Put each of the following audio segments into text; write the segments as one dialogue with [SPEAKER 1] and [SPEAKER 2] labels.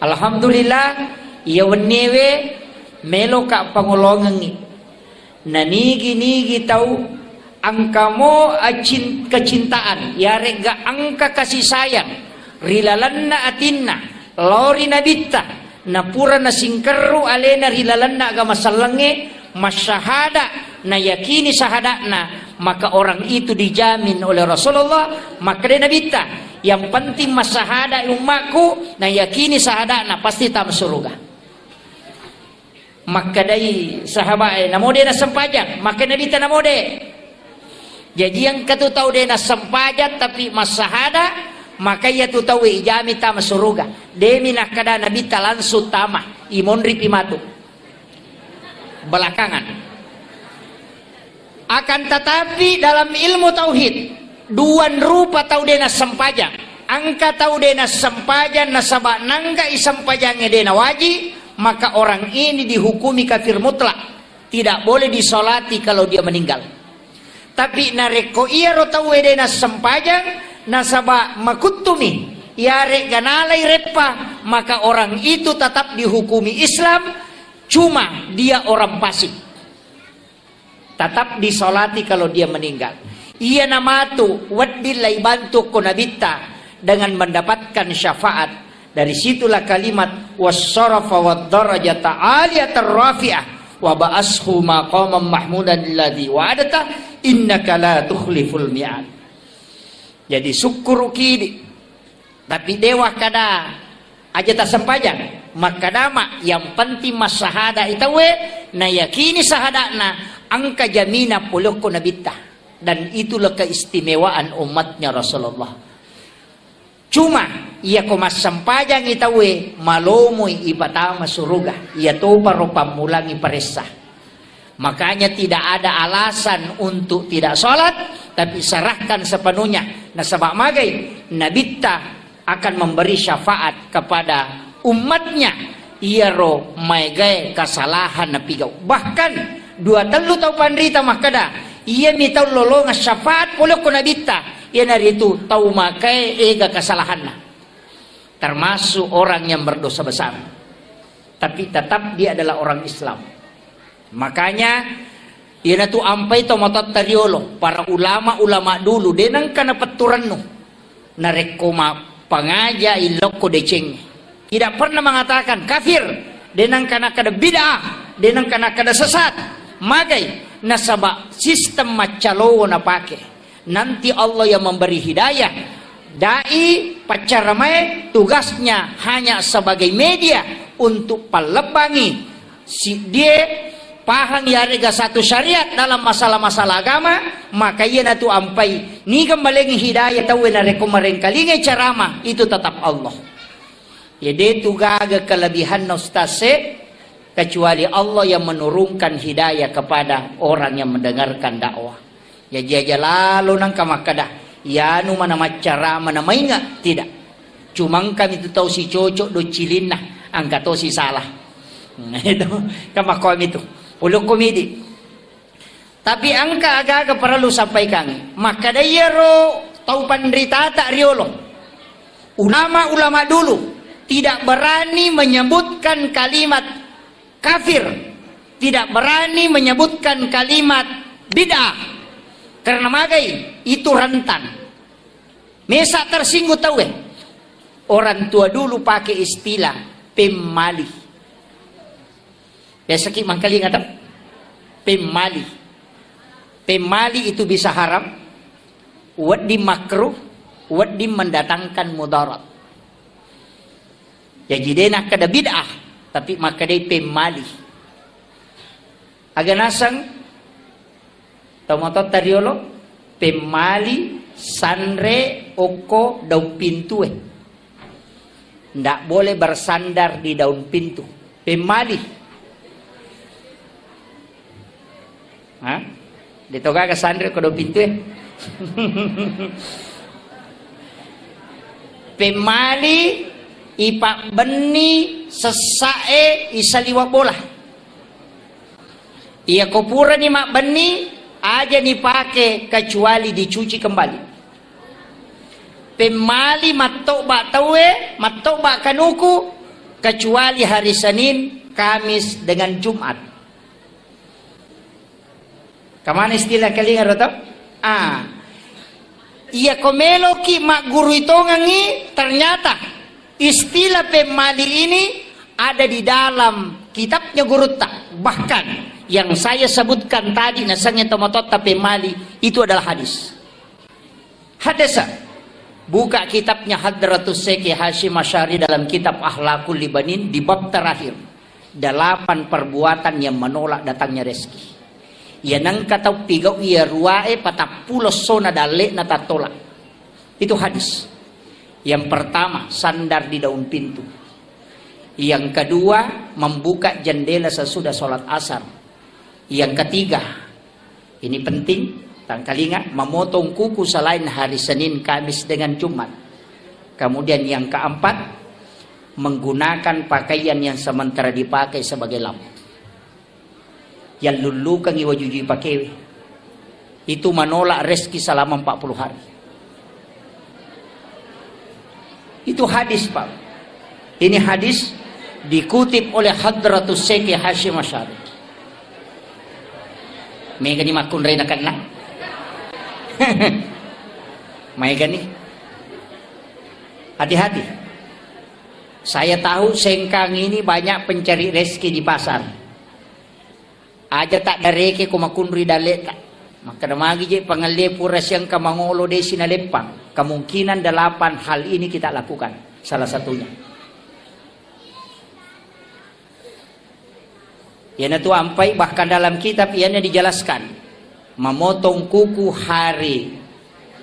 [SPEAKER 1] Alhamdulillah iya wenewe melo ka pangulongan ni nanigi-nigi tahu angka mo kecintaan yare ga angka kasih sayang rilalanna atinna lori nabitta na pura na singkeru alena rilalanna aga masalange masyahada na yakini sahadana, maka orang itu dijamin oleh Rasulullah. Maka dia nabitta yang penting masahada umatku na yakini sahadana pasti tam surga. Maka dari sahabat namode na sempajang maka nabitta namode. Jadi yang katu tahu dia na sempajang tapi masahada maka ia tu tahu ijami tam surga. Demi nak kada nabitta langsung tama imonri pimatu belakangan. Akan tetapi dalam ilmu tauhid duan rupa tau dena sempajang angka tau dena sempajang nasabak nangga isempajangnya dena wajib, maka orang ini dihukumi kafir mutlak, tidak boleh disolati kalau dia meninggal. Tapi nareko iya ro tau dena sempajang nasabak makutumi yare ganalai repa, maka orang itu tetap dihukumi Islam, cuma dia orang fasik, tetap disolati kalau dia meninggal. Ia namatu waddilai bantu konabita dengan mendapatkan syafaat. Dari situlah kalimat wassarafa waddarajata aliyatar rafi'ah wa ba'ashu maqaman mahmudan alladhi wa'adata innaka la tukhliful mi'ad. Jadi syukur kini tapi dewa kada aja tak sempajang maka nama yang penting masahada itawe na yakini sahadana angka jamina puloko nabita, dan itulah keistimewaan umatnya Rasulullah. Cuma ia komas sempajang itawe malomoi ibatama suruga ia toba rupa mulangi paresah. Makanya tidak ada alasan untuk tidak sholat, tapi serahkan sepenuhnya. Nasabak magai nabita akan memberi syafaat kepada umatnya. Ia ro magai kesalahan napigau. Bahkan dua telu tau pandrita makada ia mitau lolonga syafaat polo ko nabita ia nari itu tau makai ega kesalahanna, termasuk orang yang berdosa besar tapi tetap dia adalah orang Islam. Makanya ia natu ampai to motot tariolo para ulama dulu denang kana peturannu narekoma pangaja iloko deceng tidak pernah mengatakan kafir denang kana kada bid'ah denang kana kada sesat. Magai nasaba sistem macalo na pake nanti Allah yang memberi hidayah. Dai pacaramai tugasnya hanya sebagai media untuk pelebangi si dia pahang yarega satu syariat dalam masalah-masalah agama. Maka ia natu ampai ni gembalengi hidayah tahu na rekomareng kalingai carama itu tetap Allah. Jadi tugaga kelebihan nostase kecuali Allah yang menurunkan hidayah kepada orang yang mendengarkan dakwah. Ya jaja lalu nang kamakada ya nu mana macara mana mainga tidak. Cuma kami itu tahu si cocok do cilinah angka tahu si salah. Itu kamakom itu. Ulu komedi. Tapi angka agak perlu sampaikan. Maka daya ro tahu pandrita tak riolo. Ulama dulu tidak berani menyebutkan kalimat kafir, tidak berani menyebutkan kalimat bid'ah karena magai itu rentan. Mesa tersinggung tahu orang tua dulu pakai istilah pemali. Biasa ki mangkali ngata pemali. Pemali itu bisa haram, wadi makruh, wadi mendatangkan mudarat. Jadi dena kada bid'ah tapi maka dia pemali. Agak nasang tomato tariolo pemali sanre oko daun pintu ndak boleh bersandar di daun pintu. Pemali. Hah? Ditoga ke sanre ke daun pintu Pemali ipak beni sesae isaliwa bola. Ia kopura ni mak beni aja ni pake kecuali dicuci kembali. Pemali matok bak tawe, matok bak kanuku kecuali hari Senin, Kamis dengan Jumat. Kamana istilah kalingan roto? Iya komelo ki mak guru itu ngangi, ternyata istilah pemali ini ada di dalam kitabnya guru tak. Bahkan yang saya sebutkan tadi nasanya tomatot pemali itu adalah hadis. Hadis. Buka kitabnya Hadratus Syekh Hashim Asy'ari dalam kitab Akhlaqul Libanin di bab terakhir. 8 perbuatan yang menolak datangnya rezeki. Ya nang kata pigau ia ruae patapulos sona dale na tatolak. Itu hadis. Yang pertama, sandar di daun pintu. Yang kedua, membuka jendela sesudah sholat asar. Yang ketiga, ini penting, tangkalinga, memotong kuku selain hari Senin, Kamis dengan Jumat. Kemudian yang keempat, menggunakan pakaian yang sementara dipakai sebagai lampu. Yang lulukan iwajuji pakai itu menolak rezeki selama 40 hari. Itu hadis, Pak. Ini hadis dikutip oleh Hadratus Syekh Hashim Asy'ari. Mega ni makun rena kana. Mega ni. Hati-hati. Saya tahu Sengkang ini banyak pencari rezeki di pasar. Aja tak dareke ko makunri dalet tak. Maka namagi je pangalepur yang kamangolo de sinalepang. Kemungkinan 8 hal ini kita lakukan. Salah satunya. Yana tu ampai bahkan dalam kitab ianya dijelaskan. Memotong kuku hari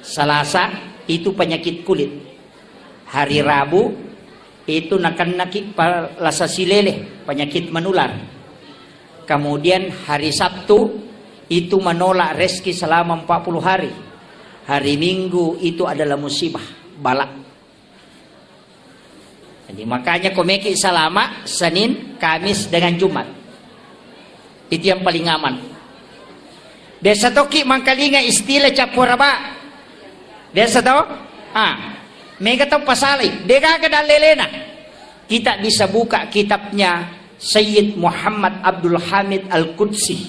[SPEAKER 1] Selasa itu penyakit kulit. Hari Rabu itu nakit lasa silele, penyakit menular. Kemudian hari Sabtu itu menolak rezeki selama 40 hari. Hari Minggu itu adalah musibah, balak. Jadi makanya komeki selama Senin, Kamis dengan Jumat. Itu yang paling aman. Desa toki mangkalinga istilah capuraba. Desa to? Mega to pasali. Dega kadalelena. Kita bisa buka kitabnya Sayyid Muhammad Abdul Hamid Al-Qudsi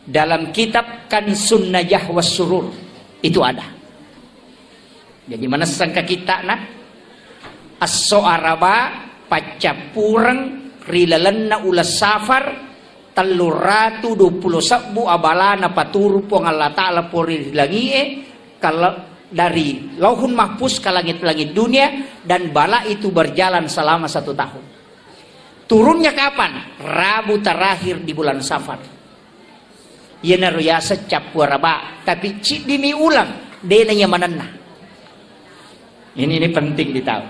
[SPEAKER 1] dalam kitab Kansun Najah was Surur itu ada. Jadi mana sangka kita nak as-so'araba pacapurang rilalanna ulas safar teluratu 20 sabbu abalana paturu po Allah Ta'ala pori langie kalau dari lauhun mahfuz ke langit-langit dunia dan bala itu berjalan selama 1 tahun. Turunnya kapan? Rabu terakhir di bulan Safar. Ia naruyasa capuraba, tapi cik dimi ulang, denanya manana. Ini penting ditahu.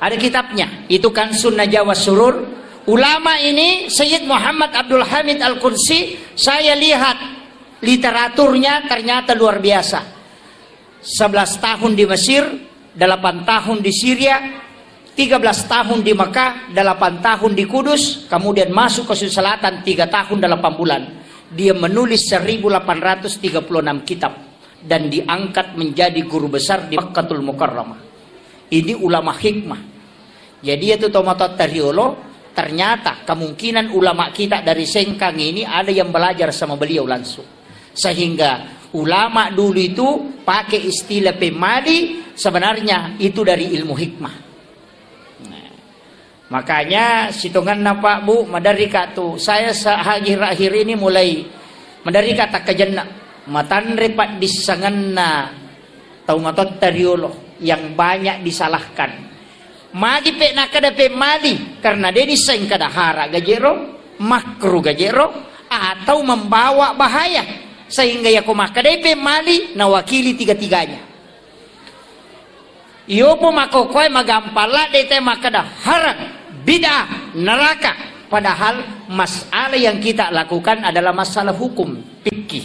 [SPEAKER 1] Ada kitabnya, itu kan Sunnah Jawa Surur. Ulama ini Sayyid Muhammad Abdul Hamid Al-Qudsi, saya lihat literaturnya ternyata luar biasa. 11 tahun di Mesir, 8 tahun di Syria, 13 tahun di Mekah, 8 tahun di Kudus, kemudian masuk ke Sulawesi Selatan 3 tahun 8 bulan. Dia menulis 1836 kitab dan diangkat menjadi guru besar di Makkatul Mukarramah. Ini ulama hikmah. Jadi itu tomatot tariolo, ternyata kemungkinan ulama kita dari Sengkang ini ada yang belajar sama beliau langsung. Sehingga ulama dulu itu pakai istilah pemali, sebenarnya itu dari ilmu hikmah. Makanya situngan na Pak Bu madarika tu saya akhir-akhir ini mulai madarika tak kajenna matanre pak disanganna tau matot tariolo yang banyak disalahkan. Magi pe nakada pe mali karena dia diseng kada hara gajero makru gajero atau membawa bahaya sehingga ya kumakada pe mali nawakili tiga-tiganya. Iyo po makokoy magampala dete makada harang bid'ah, neraka. Padahal masalah yang kita lakukan adalah masalah hukum, fikih,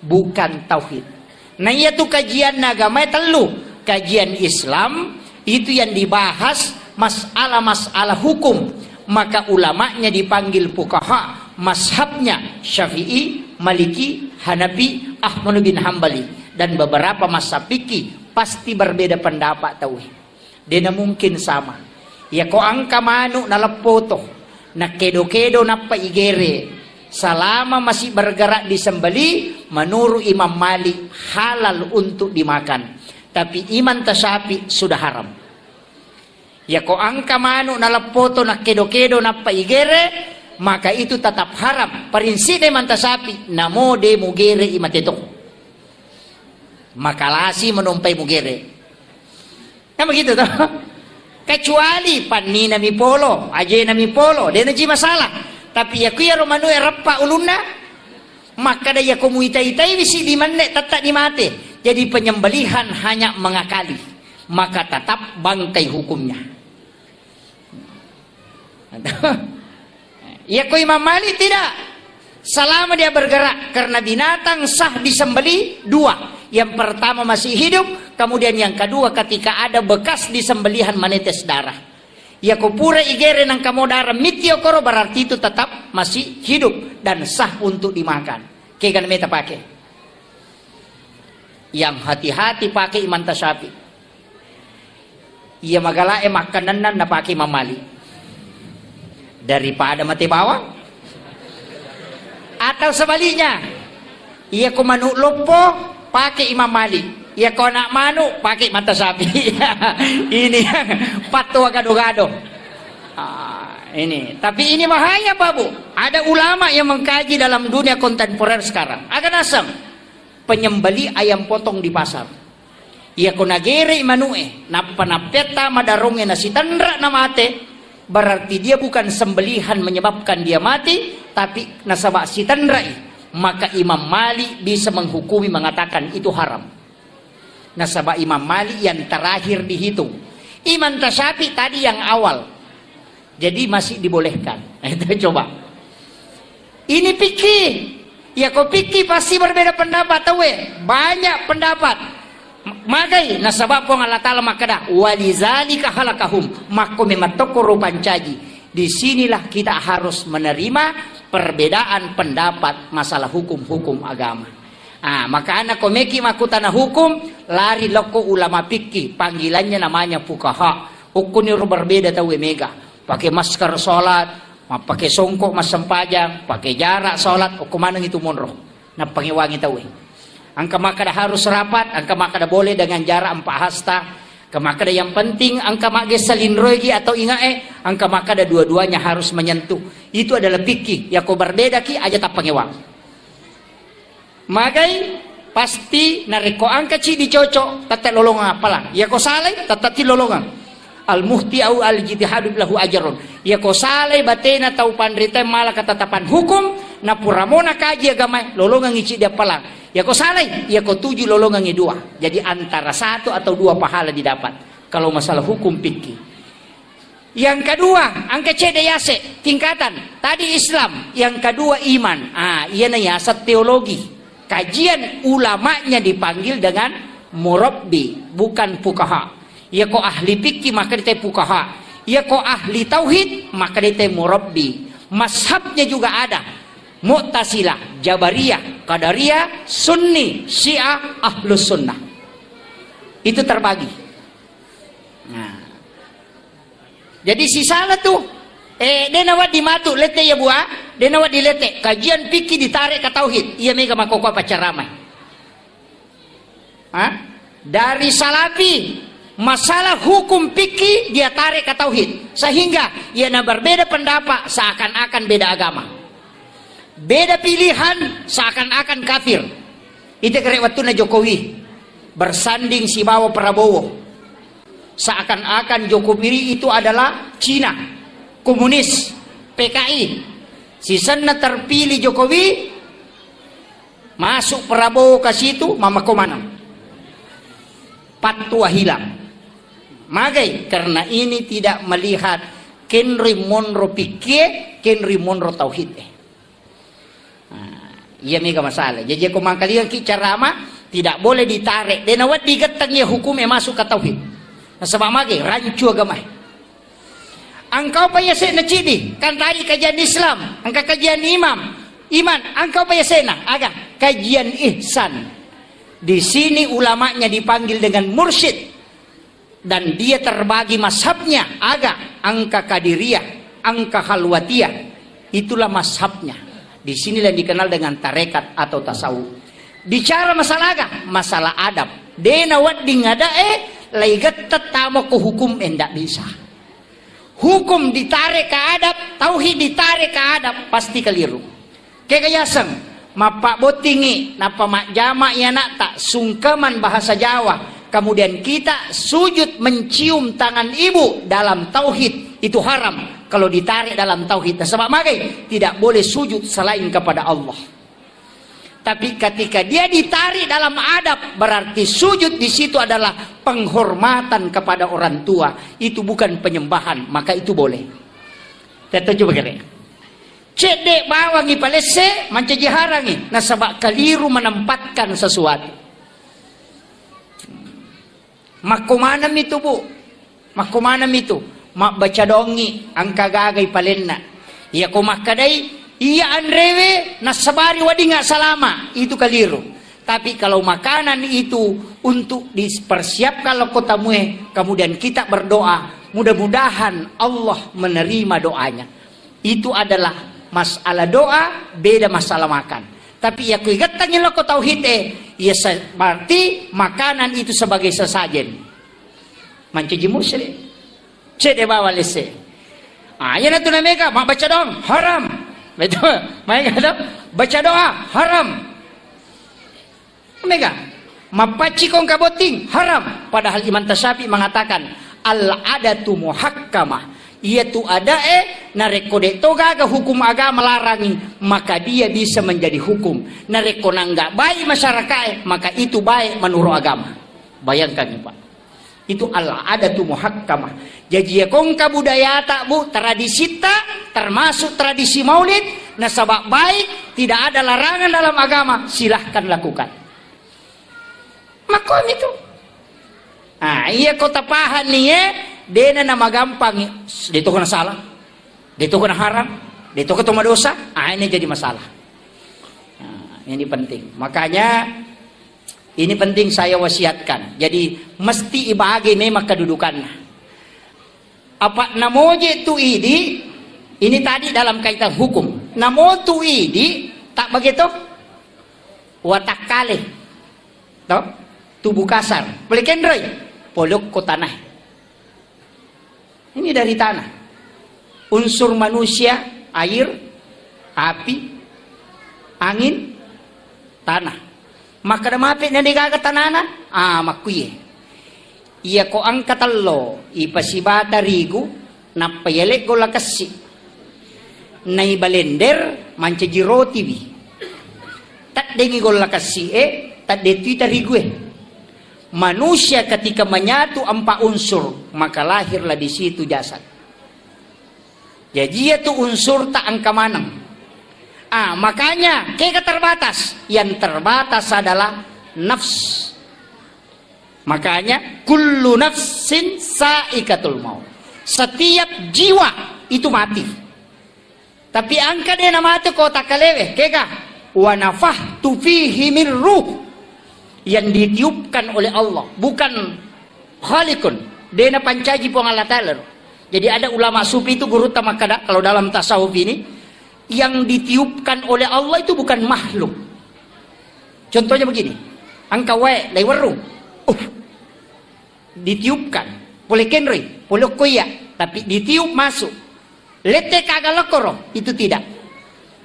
[SPEAKER 1] bukan tauhid. Nah itu kajian agama telu. Kajian Islam itu yang dibahas masalah-masalah hukum. Maka ulamanya dipanggil fuqaha, mazhabnya Syafi'i, Maliki, Hanafi, Ahmad bin Hambali. Dan beberapa mazhab fikih pasti berbeda pendapat tauhid. Di na mungkin sama. Ya ko angka manu na lapoto, na kedo-kedo na paigere, selama masih bergerak disembeli, menurut Imam Malik halal untuk dimakan. Tapi iman tasapi sudah haram. Ya ko angka manu na lapoto, na kedo-kedo na paigere, maka itu tetap haram. Prinsip iman tasapi, namo de mugere imatetok. Makalasi menumpai mugere. Kan begitu toh? Kecuali panni nami polo, aje nami polo, dia naji masalah. Tapi ya kuya romanu erapa uluna, maka dia komuitai-tai bisi di mana tetap di mate. Jadi penyembelihan hanya mengakali, maka tetap bangkai hukumnya. Ya ku Imam Malik tidak. Selama dia bergerak, karena binatang sah disembeli dua. Yang pertama masih hidup, kemudian yang kedua ketika ada bekas disembelihan menetes darah. Ya kupura igere nang kamu darah mitiokoro berarti itu tetap masih hidup dan sah untuk dimakan. Kayak meta pakai. Yang hati-hati pakai iman tasyafi. Ia magala makanan na pakai Imam Malik. Daripada mati bawang. Atau sebaliknya, ia kumanu lopo pakai Imam Malik. Ya kau nak manu pakai mata sapi. Ini yang fatwa gado-gado. Ini. Tapi ini bahaya Pak Bu. Ada ulama yang mengkaji dalam dunia kontemporer sekarang. Akan asam penyembeli ayam potong di pasar. Ya kau nagere manue. Napanapeta madarunge nasi tandra na mate. Berarti dia bukan sembelihan menyebabkan dia mati, tapi nasabak si tandrai. Maka Imam Malik bisa menghukumi mengatakan itu haram. Nasabak Imam Malik yang terakhir dihitung. Imam Tasyafi tadi yang awal. Jadi masih dibolehkan. Itu coba. Ini fikih. Ya kau fikih pasti berbeda pendapat tahu. Banyak pendapat. Magai nasabak pun Allah Ta'ala makada walizalika halakahum maka mematokoro pancaji. Disinilah kita harus menerima perbedaan pendapat masalah hukum-hukum agama. Maka anak komeki makutana hukum lari loko ulama fikih, panggilannya namanya fuqaha. Hukumnya berbeda tahu mega. Pakai masker sholat, pakai songkok mas sempajang, pakai jarak sholat, hukuman itu monroh. Nah pangiwangi tahu. Angka makada harus rapat, angka makada boleh dengan jarak 4 hasta. Angka makada yang penting, angka makge salinrogi atau ingae, angka makada dua-duanya harus menyentuh. Itu adalah fikih. Ya kau berbeda ki aja tak pangewang. Magai pasti nariko angka ci dicocok, tetap lolongan apalah. Ya kau saleh, tetap ti lolongan. Al muhti au al jitihadu lahu ajarun. Ya kau saleh batena tau pandrita malah ketetapan hukum, na puramona kaji agama lolongan ngici dia palang. Ya kau saleh, ya kau 7 lolongan 2. Jadi antara 1 atau 2 pahala didapat. Kalau masalah hukum fikih. Yang kedua, angka cedeyase tingkatan. Tadi Islam, yang kedua iman. Iya nih asat teologi. Kajian ulamanya dipanggil dengan murabbi, bukan fuqaha. Ya kau ahli fikih maka dia fuqaha. Ya kau ahli tauhid maka dia murabbi. Mazhabnya juga ada. Mu'tazilah, Jabariyah, Qadariyah, Sunni, Syiah, Ahlus Sunnah. Itu terbagi. Nah. Jadi si salah tuh dia nawat di matu lete ya buah, dia nawat di lete. Kajian fikih ditarik ke tauhid. Iya mega makoko apa ceramah. Dari salafi masalah hukum fikih dia tarik ke tauhid. Sehingga ia berbeda pendapat seakan-akan beda agama. Beda pilihan seakan-akan kafir. Itu kira waktu na Jokowi bersanding si bawa Prabowo. Seakan-akan Jokowi itu adalah Cina, komunis, PKI. Si sana terpilih Jokowi, masuk Prabowo ke situ, mama komana. Patwa hilang. Magai karena ini tidak melihat kenri monro pikir, kenri monro tauhid. Iya mega masalah. Jadi aku mangkalian ki carama tidak boleh ditarik. Dan awat digetangnya hukumnya masuk ke tauhid. Nah sebab mage rancu agama. Engkau payah sena cidi kan tadi kajian Islam, engkau kajian iman, engkau payah sena agak kajian ihsan. Di sini ulamanya dipanggil dengan mursyid. dan dia terbagi mazhabnya agak angka Qadiriyah, angka Khalwatiyah. Itulah mazhabnya. Di sinilah yang dikenal dengan tarekat atau tasawuf. Bicara masalah agak, masalah adab. Dena wadding ada laigat tetamo ke hukum endak bisa. Hukum ditarik ke adab, tauhid ditarik ke adab, pasti keliru. Kekayasang mapak botingi napa mak jama ya nak tak sungkeman bahasa Jawa. Kemudian kita sujud mencium tangan ibu dalam tauhid itu haram kalau ditarik dalam tauhid. Sebab magai tidak boleh sujud selain kepada Allah. Tapi ketika dia ditarik dalam adab, berarti sujud di situ adalah penghormatan kepada orang tua. Itu bukan penyembahan, maka itu boleh. Kita coba kira. Cedek bawangi palese, mancaji harangi. Nah sebab keliru menempatkan sesuatu. Makumanam itu bu, makumanam itu. Mak baca dongi, angka gagai palenna. Ya kumakadai. Iya andrewe nasabari wadi nggak salama, itu keliru. Tapi kalau makanan itu untuk dipersiapkan kalau kota mue, kemudian kita berdoa, mudah-mudahan Allah menerima doanya. Itu adalah masalah doa, beda masalah makan. Tapi ya kuigatanya lo kota tauhid ya berarti makanan itu sebagai sesajen. Mancaji musyrik, cede bawa lese. Ya natu nameka, mak baca dong, haram. Betul, mereka ada baca doa haram. Mereka mapaci kong kaboting haram. Padahal Imam Tasyafi mengatakan al-adatu muhakkamah. Yaitu ada narekode toga ke hukum agama larangi, maka dia bisa menjadi hukum. Nareko nggak baik masyarakat, maka itu baik menurut agama. Bayangkan Pak. Itu al-adatu muhakkamah. Jadi ya kongka budaya tak bu, tradisi tak termasuk tradisi maulid. Nah sebab baik, tidak ada larangan dalam agama, silahkan lakukan. Makom itu. Iya kota pahan nih dena nama gampang. Itu kena salah, itu kena haram, itu kena dosa. Ini jadi masalah. Ini penting. Makanya ini penting saya wasiatkan. Jadi mesti ibagi memang kedudukannya. Apa namoje tu idi? Ini tadi dalam kaitan hukum. Namo tu idi tak begitu? Watak kali. Tahu? Tubuh kasar. Pelikendroy. Polok ko tanah. Ini dari tanah. Unsur manusia, air, api, angin, tanah. Maka damapit na digagatanana, makuye. Iya ko ang katallo, ipasibata rigu, napayalik ko lakasi. Naibalender, mancaji roti bi. Taddengi ko lakasi taddetui tarigu Manusia ketika menyatu empat unsur, maka lahirlah di situ jasad. Jadi itu unsur tak angka manang. Makanya kayak terbatas. Yang terbatas adalah nafs. Makanya kullu nafsin saikatul maut. Setiap jiwa itu mati. Tapi angka dia nama itu kota kalewe. Keka wa nafahtu fihi min ruh. Yang ditiupkan oleh Allah, bukan khalikun. Dia pancaji pengalatar. Jadi ada ulama sufi itu guru tamakada kalau dalam tasawuf ini. Yang ditiupkan oleh Allah itu bukan makhluk. Contohnya begini, angka wae lai weru, ditiupkan, boleh kenri, boleh koya, tapi ditiup masuk. Lete kagalokoro itu tidak.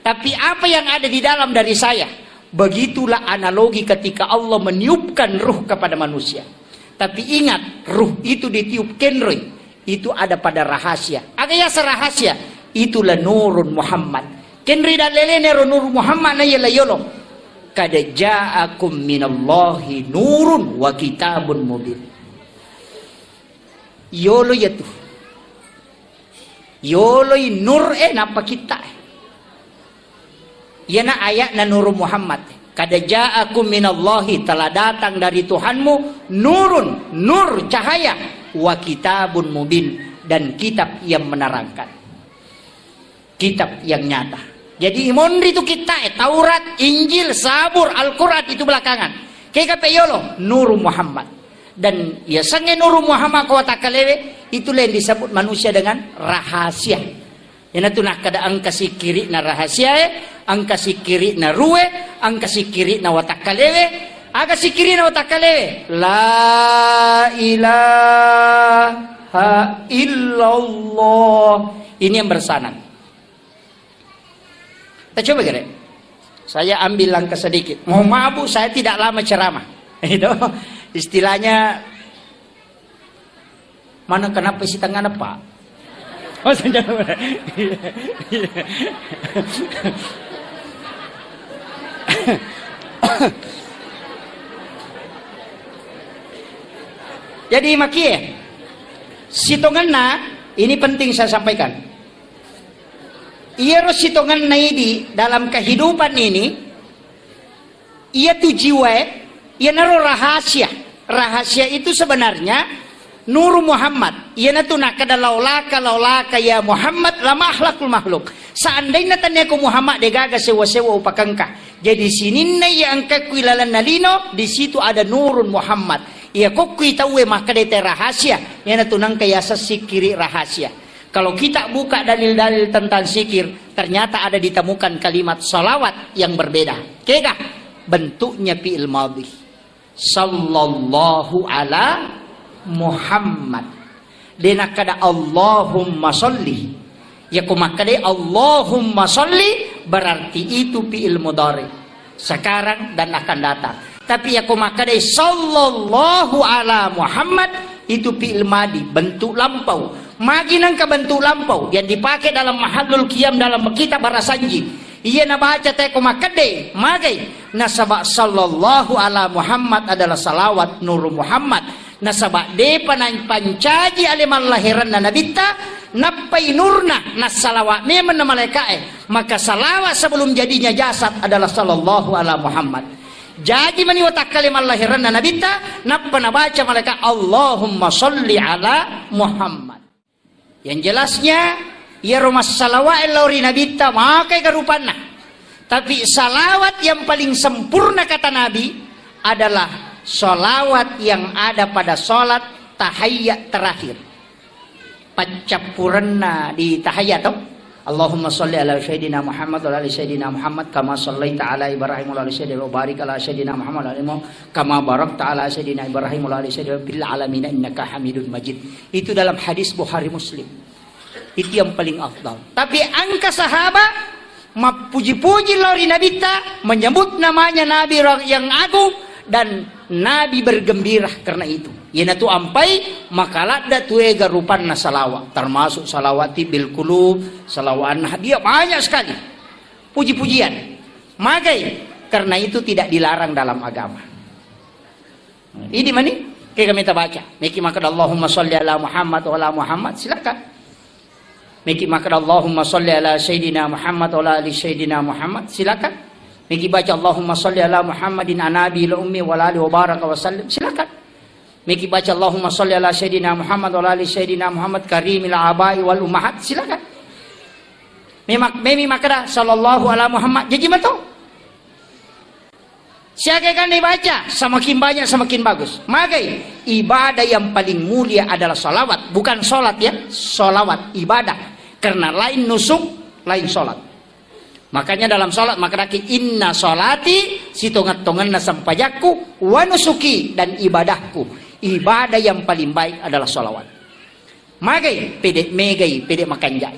[SPEAKER 1] Tapi apa yang ada di dalam dari saya, begitulah analogi ketika Allah meniupkan ruh kepada manusia. Tapi ingat, ruh itu ditiup kenri, itu ada pada rahasia. Agaknya serahasia. Itulah nurun Muhammad. Kenri dan lelene nur Muhammad na yala yolo. Kada ja'akum minallahi nurun wa kitabun mubin. Yolo yatu. Yolo nur napa kita. Yana ayat na nur Muhammad. Kada ja'akum minallahi, telah datang dari Tuhanmu nurun, nur cahaya, wa kitabun mubin, dan kitab yang menerangkan. Kitab yang nyata. Jadi imondri itu kita, Taurat, Injil, Zabur, Al-Quran itu belakangan. Kayak yolo, Nur Muhammad. Dan ya sange Nur Muhammad ko watakalewe, itulah yang disebut manusia dengan rahasia. Yan ito na kada ang kasikiri na rahasia, ang kasikiri na ruwe, ang kasikiri na watakalewe, aga sikiri na watakalewe. La ilaha illallah. Ini yang bersanad. Kita coba kira. Saya ambil langkah sedikit. Mohon maaf Bu, saya tidak lama ceramah. Itu istilahnya mana kenapa isi tangan apa? Oh, jadi makie sitongan na ini penting saya sampaikan. Ia sitongan na ini dalam kehidupan ini ia tu jiwa, ia naruh rahasia. Rahasia itu sebenarnya Nur Muhammad, ia natu nak kada laulaka ya Muhammad lama akhlakul makhluk. Seandainya tanya ko Muhammad degaga sewa-sewa upakangka. Jadi sini na yang kekuilalan nalino, di situ ada Nurun Muhammad. Ia kok tahu maka dete rahasia. Ia natu nang kaya sikiri rahasia. Kalau kita buka dalil-dalil tentang sikir, ternyata ada ditemukan kalimat salawat yang berbeda. Kega bentuknya fi'il madhi. Sallallahu ala Muhammad. Dena kada Allahumma sholli. Ya kumakade Allahumma sholli berarti itu fi'il mudhari. Sekarang dan akan datang. Tapi ya kumakade sallallahu ala Muhammad itu fi'il madi, bentuk lampau. Maginang ke bentuk lampau yang dipakai dalam mahallul qiyam dalam kitab Barasanji. Ia na baca teh kumakade magai nasaba sallallahu ala Muhammad adalah salawat Nur Muhammad. Nasaba de pancaji aliman lahiran na nabita napai nurna nasalawat memang na malaikae. Maka salawat sebelum jadinya jasad adalah sallallahu ala Muhammad. Jadi mani watak kalimat lahiran na nabita napa na baca malaikat Allahumma sholli ala Muhammad. Yang jelasnya ya rumah salawat lauri nabita makai karupana. Tapi salawat yang paling sempurna kata Nabi adalah salawat yang ada pada salat tahayyat terakhir. Pacapuranna di tahayyat toh. Allahumma sholli ala sayyidina Muhammad wa ala sayyidina Muhammad kama shallaita ala Ibrahim wa ala sayyidina wa barik ala sayyidina Muhammad wa ala kama barakta ala sayyidina Ibrahim wa ala sayyidina bil alamin innaka Hamidun Majid. Itu dalam hadis Bukhari Muslim. Itu yang paling afdal. Tapi angka sahabat puji-puji lori nabita menyebut namanya Nabi yang agung dan Nabi bergembira karena itu. Yana tu ampai makalat da tuega rupanna salawat, termasuk salawati bil qulub, salawat dia banyak sekali. Puji-pujian. Magai karena itu tidak dilarang dalam agama. Ini mani kayak kami baca. Miki maka Allahumma sholli ala Muhammad wa ala Muhammad silakan. Miki maka Allahumma sholli ala sayyidina Muhammad wa ala ali sayyidina Muhammad silakan. Miki baca Allahumma sholli ala Muhammadin anabi la ummi wa ali wa baraka wa sallim silakan. Miki baca Allahumma sholli ala sayyidina Muhammad wa ali sayyidina Muhammad karimil abai wal ummahat silakan. Memi makada sallallahu ala Muhammad jadi betul. Siapa kan dibaca semakin banyak semakin bagus. Magai ibadah yang paling mulia adalah salawat, bukan salat ya, salawat ibadah. Karena lain nusuk, lain salat. Makanya dalam salat maka daki inna salati sitongat-tongan na sampajaku wa nusuki dan ibadahku. Ibadah yang paling baik adalah salawat. Magai pede megai pede makanjai.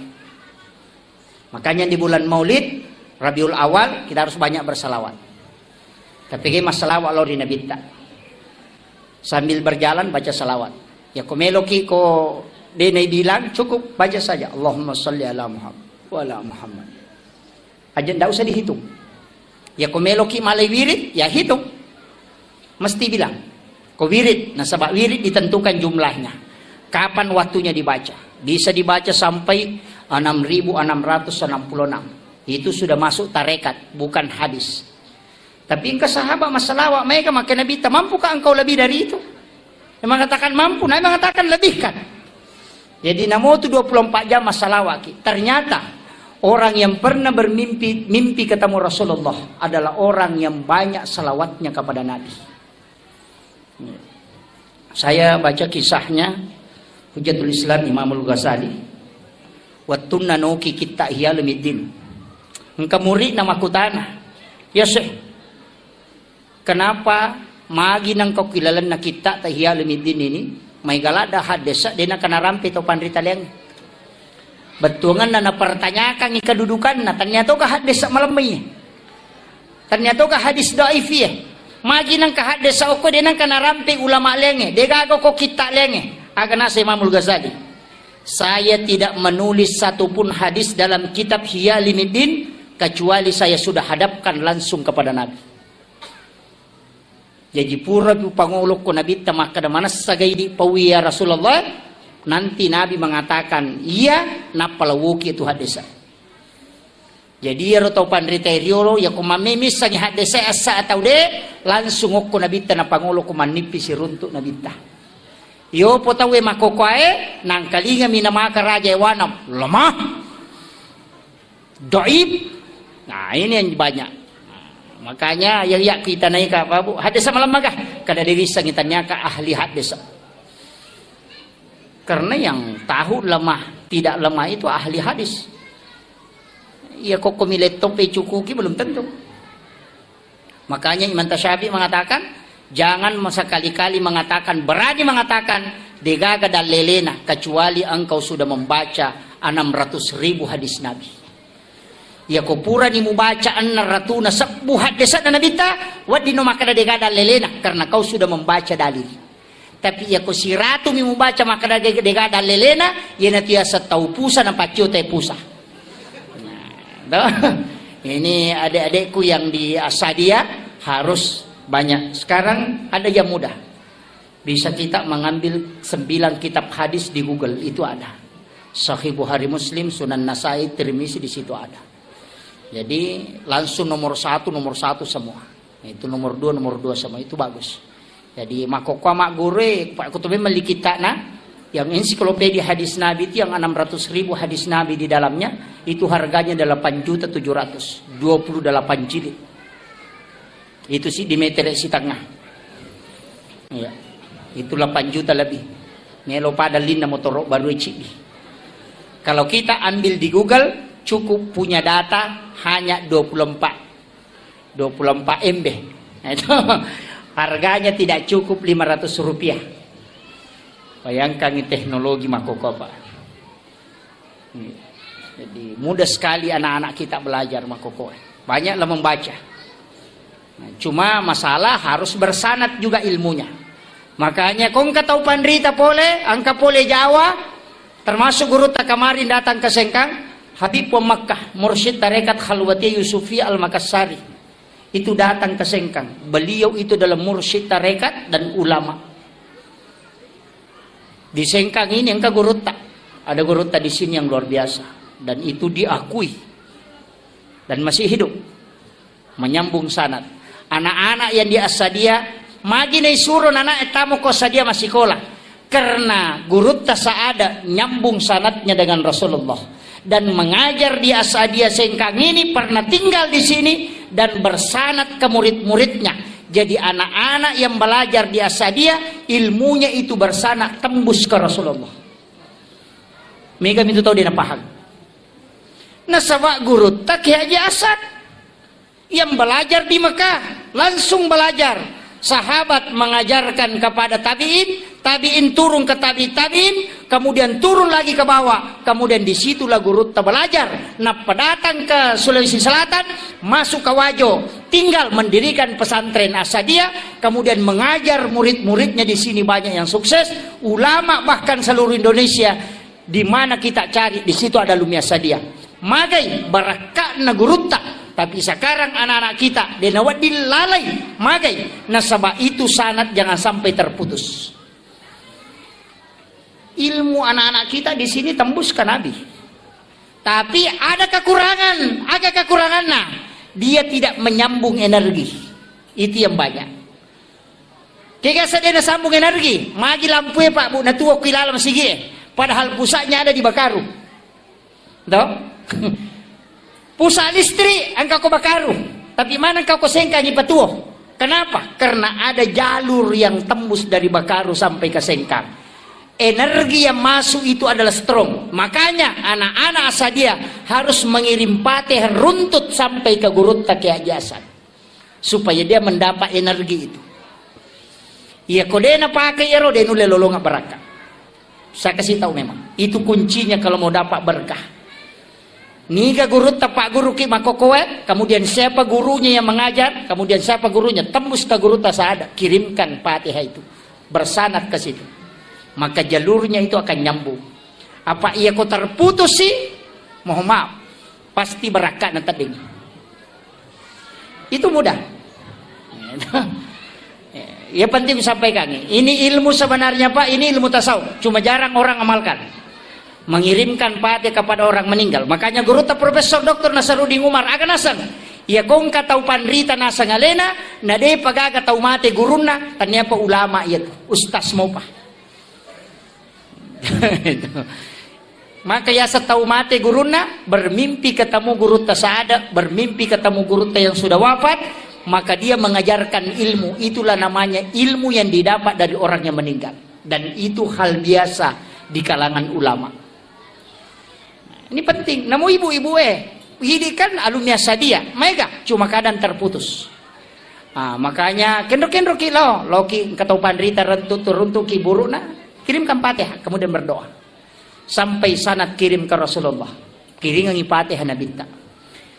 [SPEAKER 1] Makanya di bulan Maulid Rabiul Awal kita harus banyak bersalawat. Tapi kayak masalah walau di nabita. Sambil berjalan baca salawat. Ya komeloki ko dene bilang cukup baca saja Allahumma sholli ala Muhammad wa ala Muhammad. Aja ndak usah dihitung. Ya komeloki malai wirid ya hitung. Mesti bilang. Ko wirid, nah sebab wirid ditentukan jumlahnya. Kapan waktunya dibaca? Bisa dibaca sampai 6.666. Itu sudah masuk tarekat, bukan hadis. Tapi engkau sahabat masalah mereka maka Nabi tak mampukah engkau lebih dari itu? Dia mengatakan mampu, Nabi mengatakan lebihkan. Jadi namo itu 24 jam masalah waki. Ternyata orang yang pernah mimpi ketemu Rasulullah adalah orang yang banyak salawatnya kepada Nabi. Saya baca kisahnya Hujatul Islam Imamul Ghazali. Wattunna nuki kita hiyalumidin. Engka murid nama kutana. Ya seh. Kenapa magi nang kau kilalan na kita tahiyalumidin ini? May galada hadesa dina kana rampi to panrita leng. Betungan na napertanyakan kedudukan na ternyata ka hadesa malamay. Ternyata ka hadis dhaif ya. Magi nang kahadis sa oko dinang kanarampi ulama lenge, degago ko kita lenge. Agana sa Imamul Ghazali. Saya tidak menulis satupun hadis dalam kitab Hiyalimiddin kecuali saya sudah hadapkan langsung kepada Nabi. Jadi pura pangulok ko Nabi maka mana sagay di pawiya Rasulullah, nanti Nabi mengatakan iya napalawuki itu hadisnya. Jadi ya tau panrita riolo ya kumamemis sang hadese asa atau de langsung ko nabita na pangulo ko manipis si runtuk nabita. Yo potawe makokoe nang kalinga minamaka raja wanam lemah. Dhaif. Nah, ini yang banyak. Nah, makanya yang ya kita naik apa Bu? Hadis malam magah kada diri sang itanya ka ahli hadis. Karena yang tahu lemah tidak lemah itu ahli hadis. Ya kok kumilet tope cukuki belum tentu. Makanya Imam Tasyafi mengatakan jangan sekali-kali mengatakan berani mengatakan degaga dan lelena kecuali engkau sudah membaca 600.000 hadis Nabi. Ya kok pura ni membaca 600 sebuah hadis Nabi ta wadino makada degaga dan lelena karena kau sudah membaca dalil. Tapi ya kok siratu mi membaca makada degaga dan lelena ya natiasa tahu pusa na pacio te pusa. Ini adik-adikku yang di Asadia harus banyak. Sekarang ada yang mudah. Bisa kita mengambil 9 kitab hadis di Google, itu ada. Sahih Bukhari Muslim, Sunan Nasai, Tirmizi di situ ada. Jadi langsung nomor satu semua. Itu nomor 2 semua itu bagus. Jadi makokwa mak gure Pak Kutubi melikita na yang ensiklopedia hadis Nabi itu yang 600.000 hadis Nabi di dalamnya itu harganya 8.700.000 28 jilid. Itu sih di meter si tengah. Ya. Itu 8 juta lebih. Melo pada lina motor baru cik. Kalau kita ambil di Google cukup punya data hanya 24 MB. Nah, itu harganya tidak cukup Rp500. Bayangkan ini teknologi makoko Pak. Jadi mudah sekali anak-anak kita belajar makoko. Banyaklah membaca. Nah, cuma masalah harus bersanad juga ilmunya. Makanya kong tahu pandrita pole, angka pole Jawa, termasuk guru tak kemarin datang ke Sengkang, Habib Makkah, Mursyid Tarekat Khalwati Yusufi Al-Makassari. Itu datang ke Sengkang. Beliau itu dalam mursyid tarekat dan ulama. Di Sengkang ini yang ke Gurutta. Ada Gurutta di sini yang luar biasa. Dan itu diakui. Dan masih hidup. Menyambung sanad. Anak-anak yang di Asadia, magi na isuro anak etamu ko Asadia masih sekolah. Karena Gurutta saada nyambung sanadnya dengan Rasulullah. Dan mengajar di Asadia Sengkang ini pernah tinggal di sini dan bersanad ke murid-muridnya. Jadi anak-anak yang belajar di Asadia ilmunya itu bersanad tembus ke Rasulullah. Mereka itu tahu dia paham. Nasabak guru tak Haji Asad yang belajar di Mekah langsung belajar. Sahabat mengajarkan kepada tabiin, tabiin turun ke tabiin, kemudian turun lagi ke bawah, kemudian disitulah guru belajar. Nah, datang ke Sulawesi Selatan, masuk ke Wajo, tinggal mendirikan pesantren Asadia, kemudian mengajar murid-muridnya di sini banyak yang sukses, ulama bahkan seluruh Indonesia, di mana kita cari di situ ada Lumi Asadia. Magai barakakna gurutta. Tapi sekarang anak-anak kita denawat dilalai magai nasabah itu sanad jangan sampai terputus. Ilmu anak-anak kita di sini tembus ke Nabi. Tapi ada kekurangan, agak kekurangan nah. Dia tidak menyambung energi. Itu yang banyak. Kaya dia sambung energi, magi lampu ya Pak Bu, natuwa kilalam sige. Padahal pusatnya ada di Bakaru. Tahu? Pusat listrik angka ko Bakaru, tapi mana kau ko sengka ni patuo? Kenapa? Karena ada jalur yang tembus dari Bakaru sampai ke Sengkang. Energi yang masuk itu adalah strong. Makanya anak-anak Asadia harus mengirim patih runtut sampai ke Gurutta Ki Haji Hasan, supaya dia mendapat energi itu. Ya kodena pakai ero denu lelolonga berkah. Saya kasih tahu memang itu kuncinya kalau mau dapat berkah. Niga guru Pak guru ki makokoe, kemudian siapa gurunya yang mengajar, kemudian siapa gurunya tembus ke guru tasada, kirimkan Fatihah itu bersanad ke situ, maka jalurnya itu akan nyambung. Apa ia kau terputus sih? Mohon maaf, pasti berakat nanti ding. Itu mudah. Ya penting sampaikan ini ilmu sebenarnya Pak, ini ilmu tasawuf, cuma jarang orang amalkan. Mengirimkan Fatihah kepada orang meninggal. Makanya guru Profesor Dr. Nasaruddin Umar akan nasang. Ya kong katau panrita nasang alena, nade pagaga tau mate guruna, tanyapa ulama ya ustaz mau pa. Maka ya setau mate guruna, bermimpi ketemu guru tasada, bermimpi ketemu guru yang sudah wafat, maka dia mengajarkan ilmu. Itulah namanya ilmu yang didapat dari orang yang meninggal. Dan itu hal biasa di kalangan ulama. Ini penting. Namun ibu-ibu ini kan alumni Asadia, mereka cuma kadang terputus. Makanya kendro-kendro kilo, loki ketaupan rita rentuk ki buruna, kirimkan Fatihah, kemudian berdoa. Sampai sanad kirim ke Rasulullah. Kiringi Fatihah Nabi ta.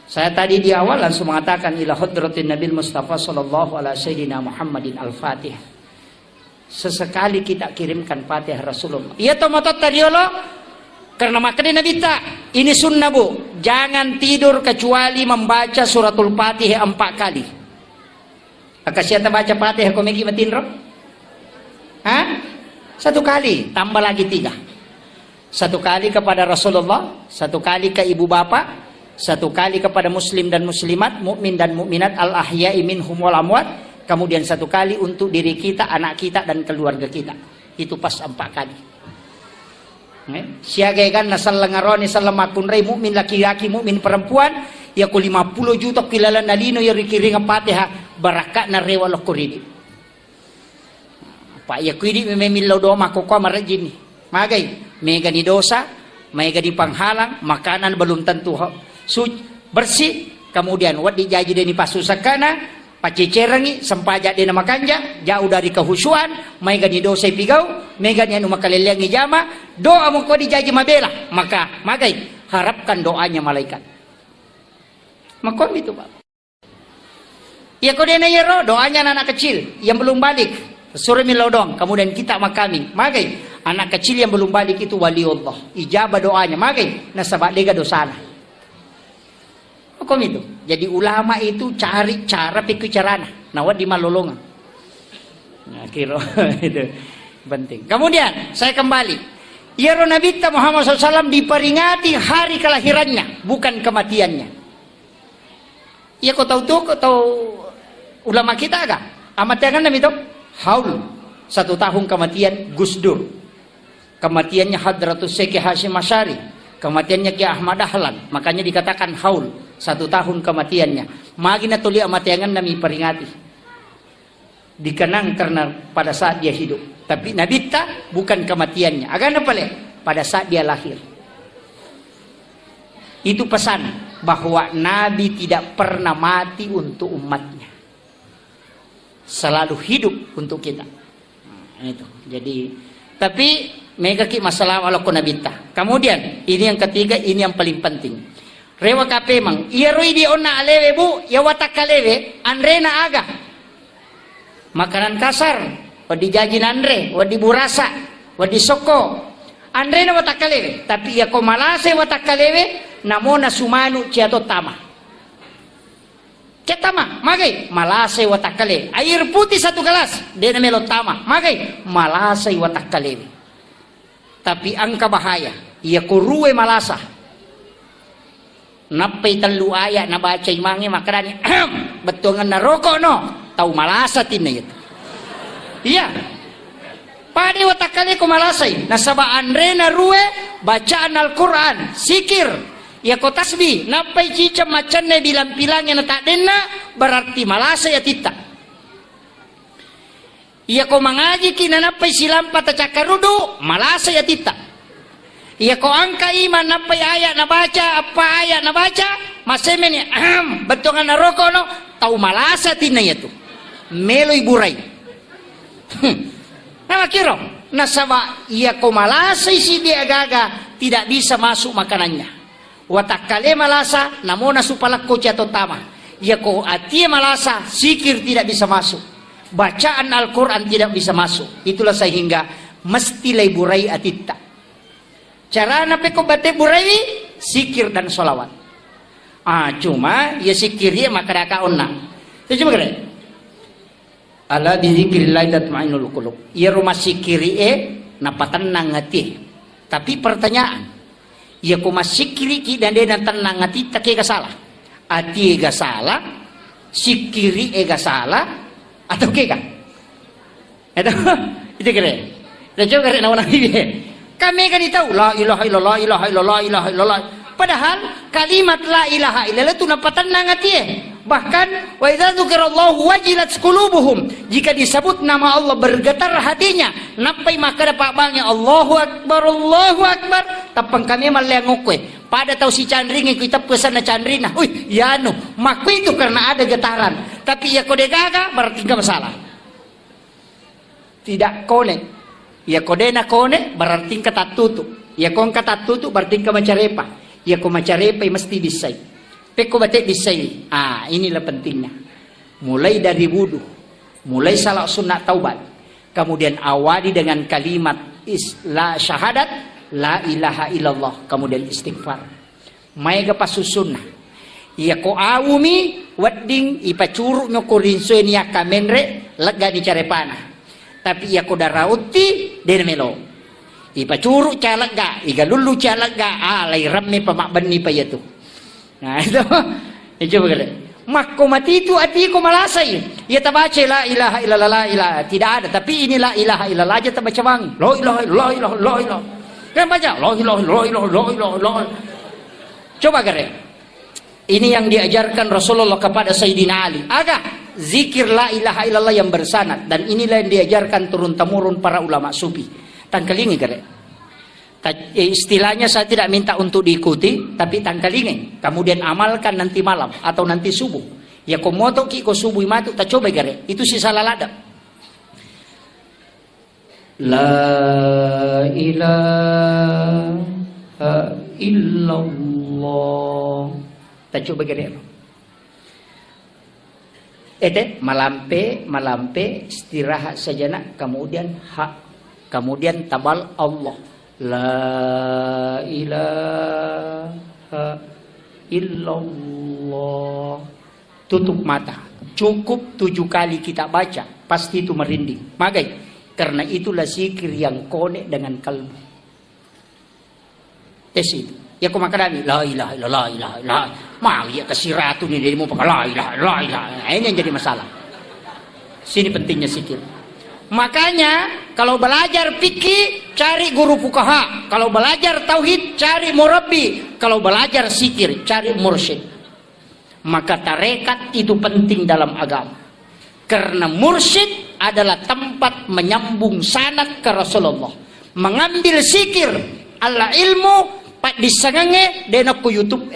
[SPEAKER 1] Saya tadi di awal langsung mengatakan ila hadratin Nabil Mustafa sallallahu alaihi sayyidina Muhammadin al-Fatihah. Sesekali kita kirimkan Fatihah Rasulullah. Iya tomatot tadi Allah. Karena makanya Nabi tak, ini sunnah bu, jangan tidur kecuali membaca suratul Fatihah 4 kali. Akasiata baca Fatihah komeki matinro? 1 kali, tambah lagi 3. 1 kali kepada Rasulullah, 1 kali ke ibu bapak, 1 kali kepada muslim dan muslimat, mukmin dan mukminat, al-ahya'i minhum wal amwat, kemudian 1 kali untuk diri kita, anak kita dan keluarga kita. Itu pas 4 kali. Siagai kan nasal lengaroni salamakun rei mukmin laki-laki mukmin perempuan ya ku 50 juta kilala nalino ya rikiringa Fatihah barakat na rewa lokuridi. Pak ya kuidi memillo do mako ko marajini. Magai mega ni dosa, mega di panghalang, makanan belum tentu bersih, kemudian wat dijaji deni pasusakana pacicerangi sempajak dina makanja jauh dari kehusuan mega ni dosa pigau mega ni anu makalelengi jama doa mo ko dijaji mabela maka magai harapkan doanya malaikat makom itu Pak ya ko dena yero doanya anak kecil yang belum balik sore milodong kemudian kita makami magai anak kecil yang belum balik itu waliullah ijabah doanya magai nasabak lega dosana makom itu. Jadi ulama itu cari cara pikir carana. Nawat di malolongan. Nah, kira itu penting. Kemudian saya kembali. Ya Nabi Muhammad SAW diperingati hari kelahirannya, bukan kematiannya. Ya kau tahu tuh, kau tahu ulama kita agak. Amat jangan Nabi itu haul 1 tahun kematian Gus Dur. Kematiannya Hadratus Syekh Hashim Asy'ari. Kematiannya Ki Ahmad Dahlan. Makanya dikatakan haul 1 tahun kematiannya. Magina tuli amatiangan nami peringati. Dikenang karena pada saat dia hidup. Tapi Nabi tak bukan kematiannya. Agak apa le? Pada saat dia lahir. Itu pesan bahwa Nabi tidak pernah mati untuk umatnya. Selalu hidup untuk kita. Itu. Jadi tapi mereka ki masalah walaupun Nabi tak. Kemudian ini yang ketiga, ini yang paling penting. Rewa kape mang, iya roi di ona alewe bu, ya watak kalewe, andre na aga. Makanan kasar, wadi jaji andre, wadi burasa, wadi soko. Andre na watak kalewe, tapi ya ko malase watak kalewe, namona sumanu ciato tama. Ketama, magai, malase watak kalewe. Air putih 1 gelas, dia namelo tama, magai, malase watak kalewe. Tapi angka bahaya, ia kuruwe malasa. Napay telu aya na baca imangi makarani betul nga naroko no tau malasa tinayat iya padi watakali ko malasay nasabaan re na ruwe bacaan Al-Quran sikir ya ko tasbih napay chicha macan na bilang-bilang na taden na berarti malasay at ita Iya ko mangaji kinanapay silang patacakarudo, malasa ya tita. Iya ko angka iman napay ayat na baca, apa ayat na baca, maseme ni bentungan na roko no, tau malasa tinaya tu. Meloy buray. Nama kiro, nasaba iya ko malasa isi dia gaga, tidak bisa masuk makanannya. Watakale malasa, namona supalak ko cato tama. Iya ko atia malasa, sikir tidak bisa masuk. Bacaan Al-Quran tidak bisa masuk. Itulah sehingga mesti lay burai atita. Cara nape ko bate burai, sikir dan solawat. Cuma ya sikir ya maka dakaon na. Coba kira. Ala bizikrillah tatma'innul qulub. Ya rumah sikiri napatenang hati. Tapi pertanyaan, ya ko masikiri ki dan dia tenang hati tak ke salah. Ati ga salah, sikiri ga salah. Atau ke kan? Itu kira. Dan coba kira nawan ini. Kami kan tahu la ilaha illallah, ilaha illallah, ilaha illallah. Padahal kalimat la ilaha illallah itu napatan hati. Bahkan wa idza dzukirallahu wajilat qulubuhum. Jika disebut nama Allah bergetar hatinya. Napai maka dapat bangnya Allahu akbar, Allahu akbar. Tapang kami malengokwe. Pada tahu si Chandring kita pesan na Chandrina. Ya no, maku itu karena ada getaran. Tapi ya kode gaga berarti enggak masalah. Tidak konek. Ya kode na kone berarti ketat tutup. Ya kon ketat tutup berarti ke macarepa. Ya ko macarepa mesti disai. Peko batik disai. Inilah pentingnya. Mulai dari wudu, mulai salat sunat taubat, kemudian awali dengan kalimat la syahadat la ilaha illallah, kemudian istighfar. Maiga pasusunna. Iya ko awumi wedding ipacuru nyo kurinso niya kamenre lega ni carepana. Tapi iya ko darauti den melo. Ipacuru calega, igalulu calega, lay ramme pamakbani pa yato. Nah itu coba kalian. Mako mati itu hati ko malasay. Ya tabaca la ilaha illallah la ilaha. Tidak ada, tapi ini la ilaha illallah aja tabaca wangi. La ilaha illallah, la ilaha, la ilaha. Kan baca la ilaha, la ilaha, la ilaha, la. Coba kalian. Ini yang diajarkan Rasulullah kepada Sayyidina Ali. Agak zikir la ilaha illallah yang bersanad, dan inilah yang diajarkan turun temurun para ulama sufi. Tangkelingi kalian. Istilahnya saya tidak minta untuk diikuti, tapi tangkalingin, kemudian amalkan nanti malam atau nanti subuh. Ya komoto ki ko subuh matu tak coba gare. Itu si salah ladap. La ilaha illallah. Tak coba gare. Malampe istirahat sejenak, kemudian kemudian tabal Allah. La ilaha illallah. Tutup mata. Cukup 7 kali kita baca, pasti itu merinding. Magai, karena itulah zikir yang konek dengan kalbu. Tes itu. Ya kau makan la ilaha illallah, la ilaha illallah. Mau ya kesiratu nih dia mau pakai la ilaha, la ilaha. Ini yang jadi masalah. Sini pentingnya zikir. Makanya kalau belajar fikih cari guru fuqaha, kalau belajar tauhid cari murabbi, kalau belajar zikir cari mursyid. Maka tarekat itu penting dalam agama. Karena mursyid adalah tempat menyambung sanad ke Rasulullah. Mengambil zikir ala ilmu pak disangange dena ku YouTube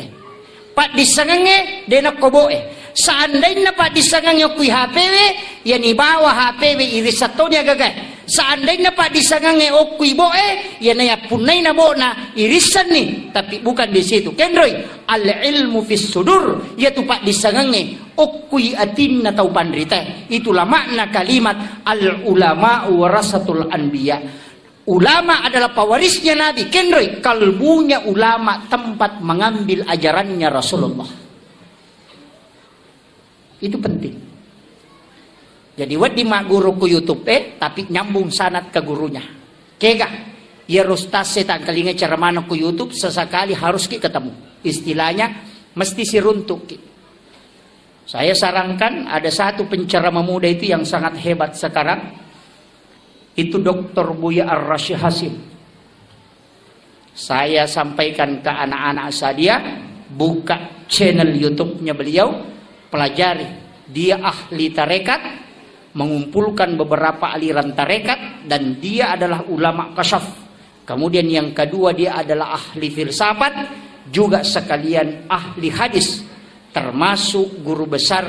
[SPEAKER 1] pak disangange dena ko boe. Seandainya pak disangang kui HPW, ya ni bawa HPW irisatonya gagay. Seandainya pak disangang okui boe, ya na punay na bo na irisan ni. Tapi bukan di situ. Kendroy, al ilmu fis sudur, yaitu pak disangang okui atin na tau pandrita. Itulah makna kalimat al ulama warasatul anbiya. Ulama adalah pewarisnya Nabi. Kendroy, kalbunya ulama tempat mengambil ajarannya Rasulullah. Itu penting. Jadi wadi mak guru ku YouTube tapi nyambung sanad ke gurunya. Kega ya rustas setan kalinga cara mana ku YouTube sesekali harus ki ketemu. Istilahnya mesti si runtuk ki. Saya sarankan ada satu penceramah muda itu yang sangat hebat sekarang. Itu Dr. Buya Ar-Rasyid Hasim. Saya sampaikan ke anak-anak saya, buka channel YouTube-nya beliau. Pelajari, dia ahli tarekat, mengumpulkan beberapa aliran tarekat, dan dia adalah ulama kasyaf. Kemudian yang kedua, dia adalah ahli filsafat, juga sekalian ahli hadis, termasuk guru besar.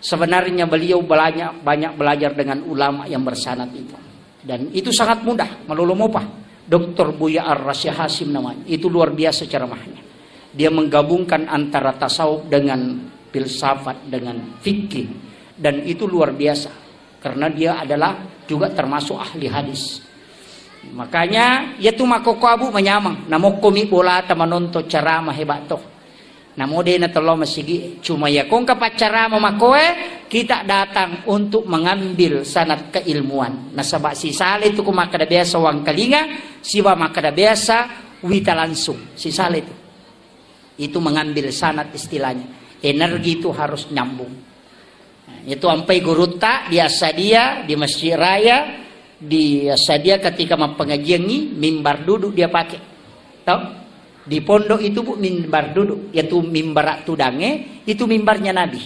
[SPEAKER 1] Sebenarnya beliau banyak belajar dengan ulama yang bersanad itu, dan itu sangat mudah. Malulumopah Dr. Buya Ar-Rasya Hasim namanya, itu luar biasa ceramahnya. Dia menggabungkan antara tasawuf dengan filsafat dengan fikih, dan itu luar biasa karena dia adalah juga termasuk ahli hadis. Makanya ya tu makoko abu menyamang namo komi bola menonton ceramah hebat toh. Namo de na tolo masigi cuma ya kong kapat ceramah makoe kita datang untuk mengambil sanad keilmuan. Nasaba si sale itu kumakada biasa wang kalinga, siwa makada biasa wita langsung si sale itu mengambil sanad istilahnya. Energi itu harus nyambung. Itu ampai guruta di Asadia, di Masjid Raya, di Asadia ketika pengajian ini mimbar duduk dia pakai. Tahu? Di pondok itu bu mimbar duduk, yaitu mimbar tudange, itu mimbarnya Nabi.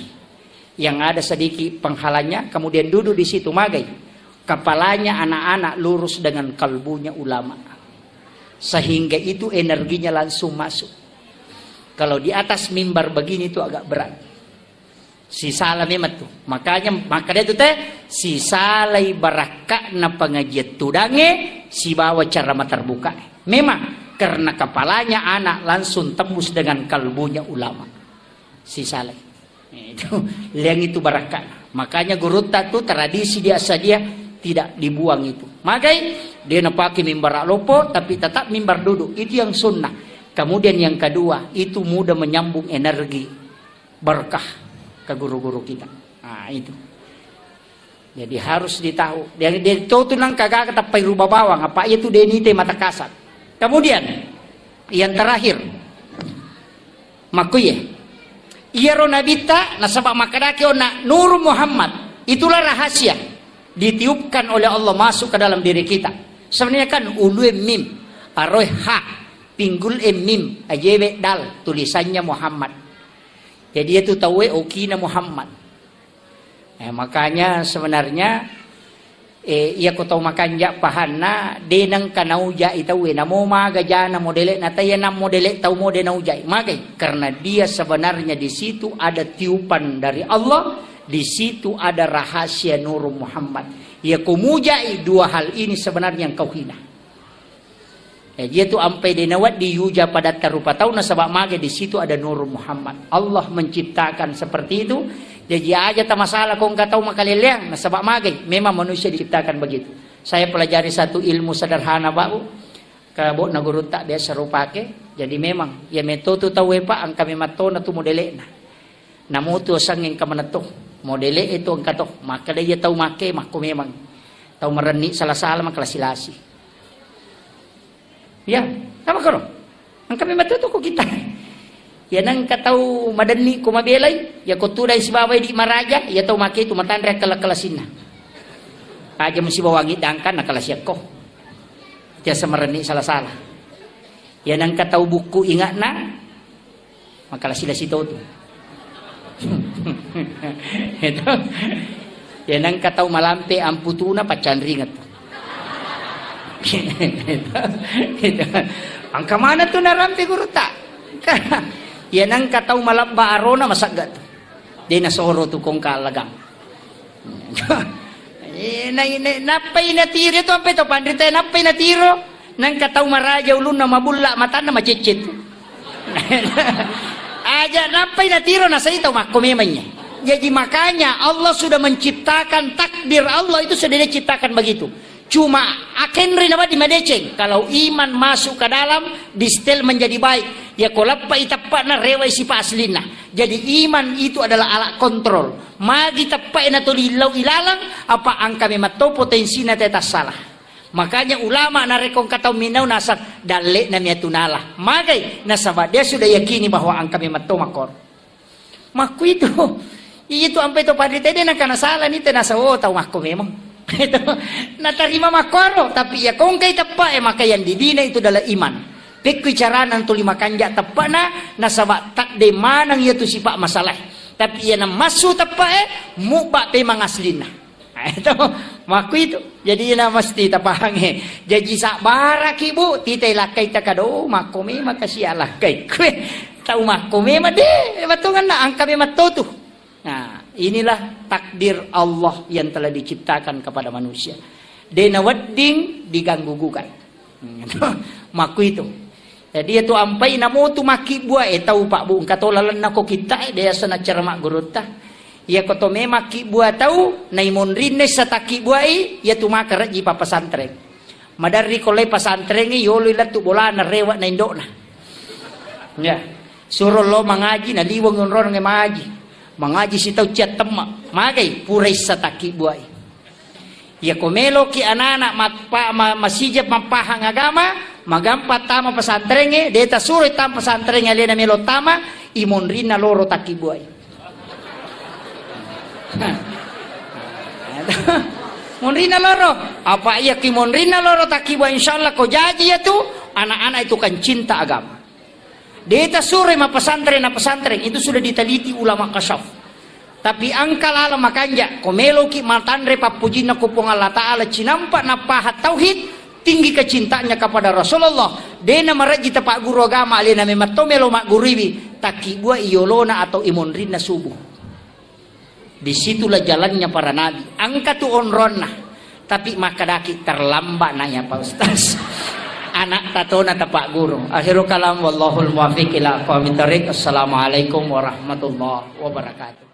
[SPEAKER 1] Yang ada sedikit penghalangnya, kemudian duduk di situ magai. Kepalanya anak-anak lurus dengan kalbunya ulama. Sehingga itu energinya langsung masuk. Kalau di atas mimbar begini itu agak berat. Si salah memang tuh. Makanya itu teh si salai barakak na pengajian tudange si bawa ceramah terbuka. Memang karena kepalanya anak langsung tembus dengan kalbunya ulama. Si salai. Itu yang itu barakak. Makanya guru tuh tradisi dia saja tidak dibuang itu. Makanya dia nak pakai mimbar lopo tapi tetap mimbar duduk. Itu yang sunnah. Kemudian yang kedua, itu mudah menyambung energi berkah ke guru-guru kita. Nah, itu. Jadi harus ditahu. Dia itu nang kagak ketapai rubah bawang, apa itu denite mata kasat. Kemudian yang terakhir, makuye. Iyaro nabita nasabak makadake ona Nur Muhammad. Itulah rahasia ditiupkan oleh Allah masuk ke dalam diri kita. Sebenarnya kan ulue mim, aroy ha. Pinggul mim ajebe dal tulisannya Muhammad. Jadi itu tahu okina Muhammad. Makanya sebenarnya iya ko tahu makanja pahana denang kanauja itawe namo maga jana modele nataya nam modele tahu mode nauja magai karena dia sebenarnya di situ ada tiupan dari Allah, di situ ada rahasia Nur Muhammad. Ya kumujai dua hal ini sebenarnya yang kau hina. Dia tu ampai dinawat di yuja pada tarupa tahu nasabak mage di situ ada Nur Muhammad. Allah menciptakan seperti itu. Jadi aja tak masalah kau enggak tahu makaliliang nasabak mage. Memang manusia diciptakan begitu. Saya pelajari satu ilmu sederhana bau. Kabo na guru tak biasa rupake. Jadi memang ya metode tahu pak ang kami mato na tu modele na. Namo tu sanging kamanato. Modele itu ang kato. Maka dia tahu make mako memang tahu mereni salah-salah makasilasi. Ya, apa karo? Ang kami matuto ko kita. Yan ang kataw madani ko mabelay. Ya ko tulay si babay di maraja. Ya taw maki tumatandre kalakalasin na. Aja mo si bawangi dangkan nakalasyak ko. Tiya sa marani salah-salah. Yan ang kataw buku ingat na. Makalasila si toto. Ito. Yan ang kataw malampe ang putuna patsanringat. Ang kamana to narampi guru ta. Yan ang kataw malamba arona masagat. Di nasoro to kong kalagang. Napay natiro to ampe to pandita napay natiro nang kataw maraja ulun na mabulla mata na macicit. Aja napay natiro na sa ito makumemanya. Jadi makanya Allah sudah menciptakan takdir Allah itu sudah diciptakan begitu. Cuma akan rin di madeceng kalau iman masuk ke dalam distel menjadi baik ya kolapa itapa na rewai si paslina. Jadi iman itu adalah alat kontrol. Magi tapai na tulilaw ilalang apa ang kami mato potensi na tetas salah. Makanya ulama na rekong kataw minaw nasa dali na miyatunala. Magay nasaba dia sudah yakini bahwa ang kami mato makor. Maku itu ampe to padite dia nakanasala nito nasa taw mako memang. Itu natarima makoro tapi ya kung kay tapa maka yang dibina itu adalah iman. Pekui cara nang tuli makanja tapa na nasaba tak de manang ya tu sipak masalah. Tapi ya na masu tapa muba pe mangaslina. Itu maku itu. Jadi na mesti tapahangi. Jadi sak barak ibu titay lakay takado makumi makasih alakay. Kue tahu makumi made batungan na ang kami matutu. Nah, inilah takdir Allah yang telah diciptakan kepada manusia. Dena wedding diganggu gugat. Maku itu. Jadi itu ampai namo tu maki buah tahu pak bu katolalan nako kita dia sana cermak gurutta. Ya koto me maki buah tahu naimon rinne sataki buai ya tu makar ji pa pesantren. Madari kolai pesantren ni yolo latu bola na rewa na indona. Ya. Suruh lo mangaji na liwang ngon nge mangaji. Mangaji si tau chat temak. Magai purai sataki buai. Ya komelo ki anak-anak masijab mapahang agama magampat tama pesantren deta suruh tam pesantren alena melo tama imonrina loro taki buai. Monrina loro apa iya ki monrina loro taki buai insyaallah ko jaji ya tu anak-anak itu kan cinta agama. Deta suruh ma pesantren na pesantren itu sudah diteliti ulama kasyaf. Tapi angkal ala makanja komelo ki matandre papuji na kupong Allah Ta'ala cinampak na pahat tauhid tinggi kecintanya kepada Rasulullah dena maraji tapak guru agama alina mematto melo mak guriwi taki gua iolona atau imonrin na subuh. Disitulah jalannya para nabi angka tu onronna tapi makadaki terlambat nanya Pak Ustaz. Anak tatona tapak guru. Akhirul kalam wallahul muwaffiq ila aqwamit thoriq. Assalamualaikum warahmatullahi wabarakatuh.